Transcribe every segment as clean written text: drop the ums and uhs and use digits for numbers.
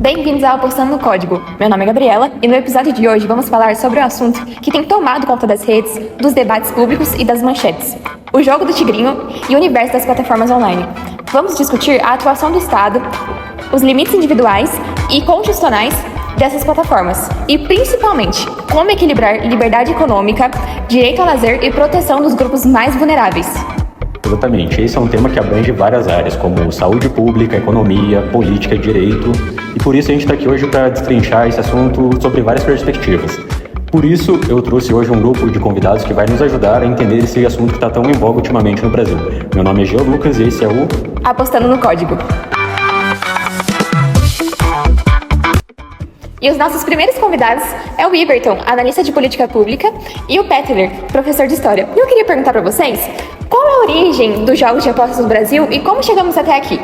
Bem-vindos ao Apostando no Código. Meu nome é Gabriela e no episódio de hoje vamos falar sobre um assunto que tem tomado conta das redes, dos debates públicos e das manchetes: o jogo do tigrinho e o universo das plataformas online. Vamos discutir a atuação do Estado, os limites individuais e constitucionais dessas plataformas e, principalmente, como equilibrar liberdade econômica, direito ao lazer e proteção dos grupos mais vulneráveis. Exatamente, esse é um tema que abrange várias áreas, como saúde pública, economia, política e direito, e por isso a gente está aqui hoje para destrinchar esse assunto sobre várias perspectivas. Por isso, eu trouxe hoje um grupo de convidados que vai nos ajudar a entender esse assunto que está tão em voga ultimamente no Brasil. Meu nome é Geo Lucas e esse é o Apostando no Código. E os nossos primeiros convidados é o Iberton, analista de política pública, e o Pettler, professor de história. E eu queria perguntar para vocês, qual é a origem dos jogos de apostas no Brasil e como chegamos até aqui?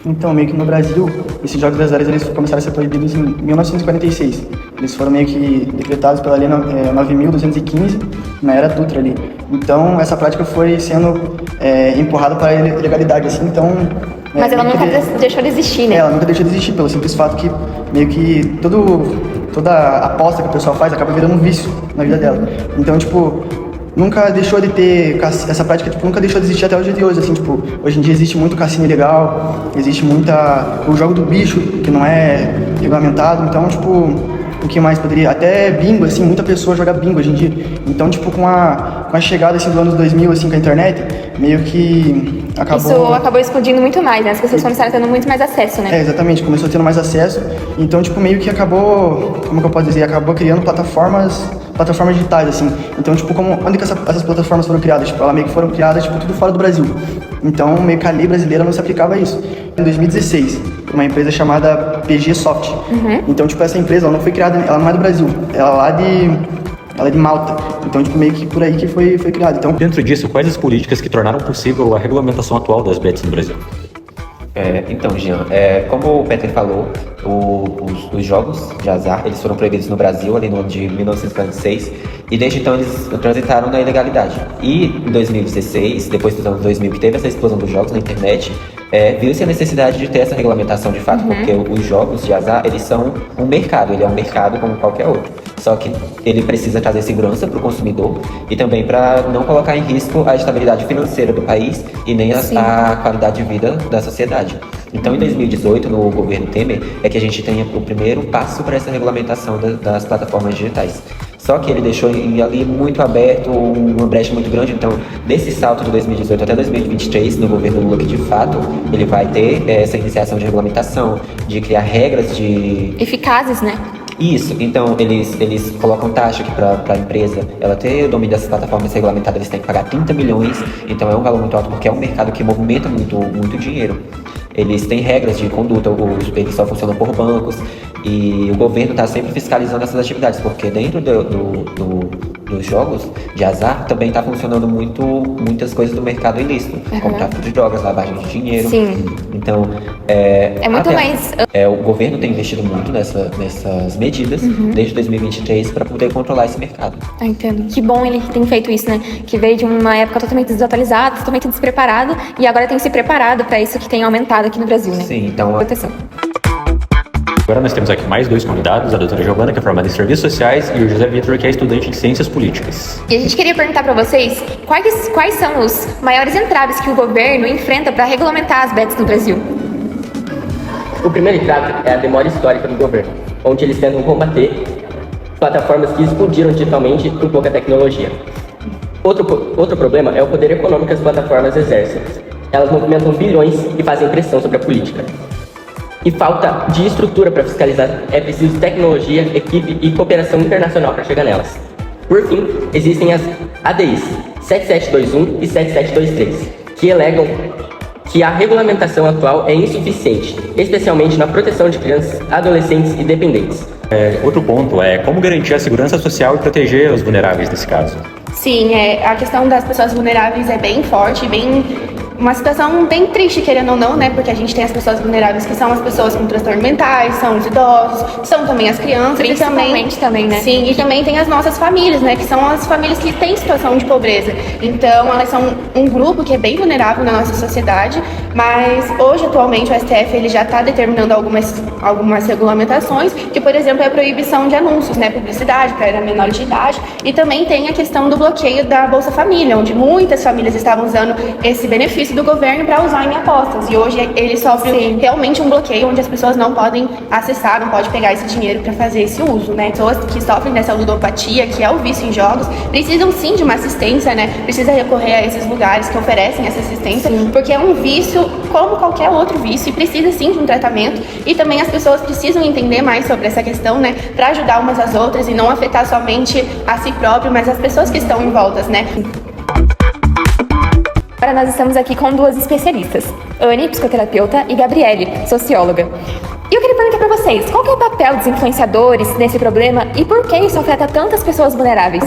Então, meio que no Brasil, esses jogos das áreas eles começaram a ser proibidos em 1946. Eles foram meio que decretados pela Lei 9.215, na era Dutra ali. Então, essa prática foi sendo empurrada para a ilegalidade, assim, então... Mas ela nunca deixou de existir, né? Ela nunca deixou de existir, pelo simples fato que meio que toda aposta que o pessoal faz acaba virando um vício na vida dela. Então, tipo, nunca deixou de ter, essa prática, tipo, nunca deixou de existir até o dia de hoje, assim, tipo, hoje em dia existe muito cassino ilegal, existe o jogo do bicho, que não é regulamentado, então, tipo, o que mais poderia, até bingo, assim, muita pessoa joga bingo hoje em dia, então, tipo, com a chegada, assim, do anos 2000, assim, com a internet, meio que acabou... Isso acabou explodindo muito mais, né? As pessoas começaram tendo muito mais acesso, né? Exatamente, começou tendo mais acesso, então, tipo, meio que acabou, como que eu posso dizer, acabou criando plataformas digitais, assim. Então, tipo, onde que essas plataformas foram criadas? Tipo, elas meio que foram criadas, tipo, tudo fora do Brasil. Então, meio que a lei brasileira não se aplicava a isso. Em 2016, uma empresa chamada PG Soft. Então, tipo, essa empresa, ela não foi criada, ela não é do Brasil, ela é de Malta. Então, tipo, meio que por aí que foi criada. Então, Dentro disso, quais as políticas que tornaram possível a regulamentação atual das bets no Brasil? Então, Jean, como o Peter falou, os jogos de azar eles foram proibidos no Brasil ali no ano de 1946 e desde então eles transitaram na ilegalidade. E em 2016, depois dos anos 2000 que teve essa explosão dos jogos na internet, viu-se a necessidade de ter essa regulamentação de fato, porque os jogos de azar eles são um mercado, ele é um mercado como qualquer outro. Só que ele precisa trazer segurança para o consumidor e também para não colocar em risco a estabilidade financeira do país e nem a qualidade de vida da sociedade. Então, em 2018, no governo Temer, é que a gente tem o primeiro passo para essa regulamentação das plataformas digitais. Só que ele deixou ali muito aberto, uma brecha muito grande. Então, desse salto de 2018 até 2023, no governo Lula, que de fato ele vai ter essa iniciação de regulamentação, de criar regras Eficazes, né? Isso, então eles colocam taxa que para a empresa ela ter o domínio dessas plataformas regulamentadas, eles têm que pagar 30 milhões, então é um valor muito alto porque é um mercado que movimenta muito dinheiro. Eles têm regras de conduta, eles só funcionam por bancos e o governo está sempre fiscalizando essas atividades, porque dentro dos jogos de azar também está funcionando muitas coisas do mercado ilícito, como tráfico de drogas, lavagem de dinheiro. Sim. Então, muito mais... o governo tem investido muito nessas medidas desde 2023 para poder controlar esse mercado. Entendo. Que bom ele tem feito isso, né? Que veio de uma época totalmente desatualizada, totalmente despreparado e agora tem se preparado para isso que tem aumentado aqui no Brasil, né? Sim, então... Proteção. Agora nós temos aqui mais dois convidados, a doutora Giovana, que é formada em Serviços Sociais, e o José Vitor, que é estudante de Ciências Políticas. E a gente queria perguntar para vocês quais são os maiores entraves que o governo enfrenta para regulamentar as bets no Brasil? O primeiro entrave é a demora histórica do governo, onde eles tentam combater plataformas que explodiram digitalmente com pouca tecnologia. Outro problema é o poder econômico que as plataformas exercem. Elas movimentam bilhões e fazem pressão sobre a política. E falta de estrutura para fiscalizar, é preciso tecnologia, equipe e cooperação internacional para chegar nelas. Por fim, existem as ADIs 7721 e 7723, que alegam que a regulamentação atual é insuficiente, especialmente na proteção de crianças, adolescentes e dependentes. Outro ponto é como garantir a segurança social e proteger os vulneráveis nesse caso. Sim, a questão das pessoas vulneráveis é bem forte, uma situação bem triste, querendo ou não, né? Porque a gente tem as pessoas vulneráveis, que são as pessoas com transtornos mentais, são os idosos, são também as crianças. Principalmente também, né? Sim, e também tem as nossas famílias, né? Que são as famílias que têm situação de pobreza. Então, elas são um grupo que é bem vulnerável na nossa sociedade Mas hoje, atualmente, o STF ele já está determinando algumas regulamentações, que, por exemplo, é a proibição de anúncios, né, publicidade para menores de idade, e também tem a questão do bloqueio da Bolsa Família, onde muitas famílias estavam usando esse benefício do governo para usar em apostas, e hoje ele sofre realmente um bloqueio, onde as pessoas não podem acessar, não podem pegar esse dinheiro para fazer esse uso, né. Pessoas que sofrem dessa ludopatia, que é o vício em jogos, precisam sim de uma assistência, né, precisa recorrer a esses lugares que oferecem essa assistência, porque é um vício como qualquer outro vício e precisa sim de um tratamento, e também as pessoas precisam entender mais sobre essa questão, né, para ajudar umas às outras e não afetar somente a si próprio, mas as pessoas que estão em voltas, né. Agora nós estamos aqui com duas especialistas, Anne, psicoterapeuta, e Gabriele, socióloga. E eu queria perguntar para vocês, qual que é o papel dos influenciadores nesse problema e por que isso afeta tantas pessoas vulneráveis?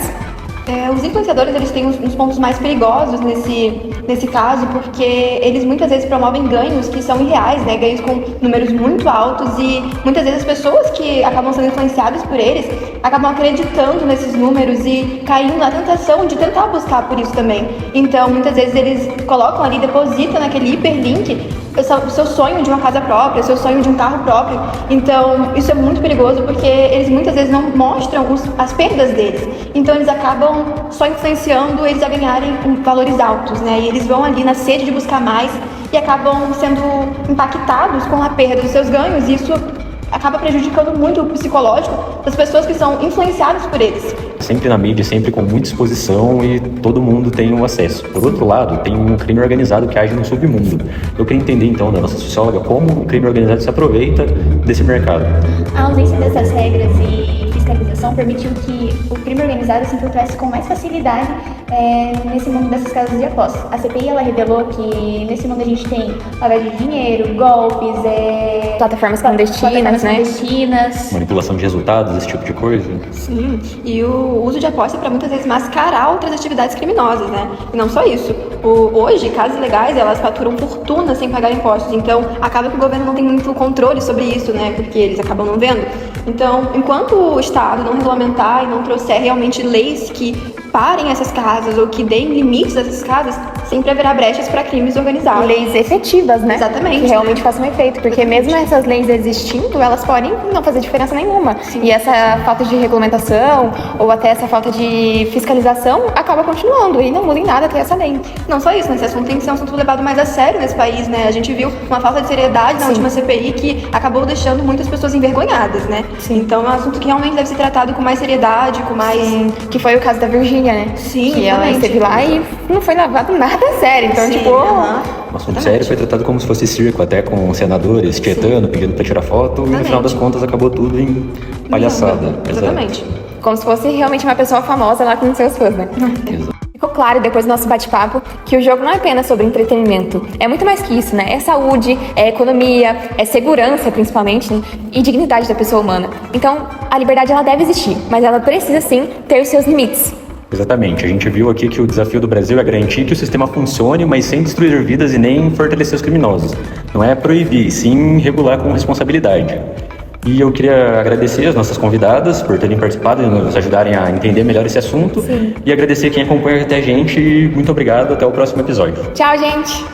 Os influenciadores, eles têm uns pontos mais perigosos nesse caso, porque eles muitas vezes promovem ganhos que são irreais, né? Ganhos com números muito altos, e muitas vezes as pessoas que acabam sendo influenciadas por eles acabam acreditando nesses números e caindo na tentação de tentar buscar por isso também. Então, muitas vezes eles colocam ali, depositam naquele hiperlink o seu sonho de uma casa própria, o seu sonho de um carro próprio. Então, isso é muito perigoso, porque eles muitas vezes não mostram as perdas deles. Então, eles acabam só influenciando eles a ganharem valores altos, né? E eles vão ali na sede de buscar mais e acabam sendo impactados com a perda dos seus ganhos. E isso acaba prejudicando muito o psicológico das pessoas que são influenciadas por eles. Sempre na mídia, sempre com muita exposição e todo mundo tem o acesso. Por outro lado, tem um crime organizado que age no submundo. Eu queria entender então, da nossa socióloga, como o crime organizado se aproveita desse mercado. A ausência dessas regras e fiscalização permitiu que o crime organizado se infiltrasse com mais facilidade nesse mundo dessas casas de apostas. A CPI ela revelou que nesse mundo a gente tem lavagem de dinheiro, golpes, Plataformas clandestinas, né? Manipulação de resultados, esse tipo de coisa. Sim, e o uso de aposta para muitas vezes mascarar outras atividades criminosas, né? E não só isso. Hoje, casas legais, elas faturam fortuna sem pagar impostos, então acaba que o governo não tem muito controle sobre isso, né? Porque eles acabam não vendo. Então, enquanto o Estado não regulamentar e não trouxer realmente leis que parem essas casas ou que deem limites a essas casas, sempre haverá brechas para crimes organizados. Leis efetivas, né? Exatamente. Que realmente façam efeito, porque mesmo essas leis existindo, elas podem não fazer diferença nenhuma. Sim. E essa falta de regulamentação ou até essa falta de fiscalização acaba continuando e não muda em nada ter essa lei. Não só isso, né? Esse assunto tem que ser um assunto levado mais a sério nesse país, né? A gente viu uma falta de seriedade na última CPI que acabou deixando muitas pessoas envergonhadas, né? Sim. Então é um assunto que realmente deve ser tratado com mais seriedade, com mais... Sim. Que foi o caso da Virgínia, né? Sim, que ela exatamente. esteve lá e não foi levado nada a sério. Então, Sim, tipo... O assunto sério foi tratado como se fosse circo, até com senadores tietando, pedindo pra tirar foto, e no final das contas acabou tudo em palhaçada. Exatamente. Como se fosse realmente uma pessoa famosa lá com seus fãs, né? Exato. Ficou claro depois do nosso bate-papo que o jogo não é apenas sobre entretenimento, é muito mais que isso, né? É saúde, é economia, é segurança principalmente, né? E dignidade da pessoa humana. Então, a liberdade ela deve existir, mas ela precisa sim ter os seus limites. Exatamente. A gente viu aqui que o desafio do Brasil é garantir que o sistema funcione, mas sem destruir vidas e nem fortalecer os criminosos. Não é proibir, sim regular com responsabilidade. E eu queria agradecer as nossas convidadas por terem participado e nos ajudarem a entender melhor esse assunto. Sim. E agradecer quem acompanha até a gente. Muito obrigado. Até o próximo episódio. Tchau, gente!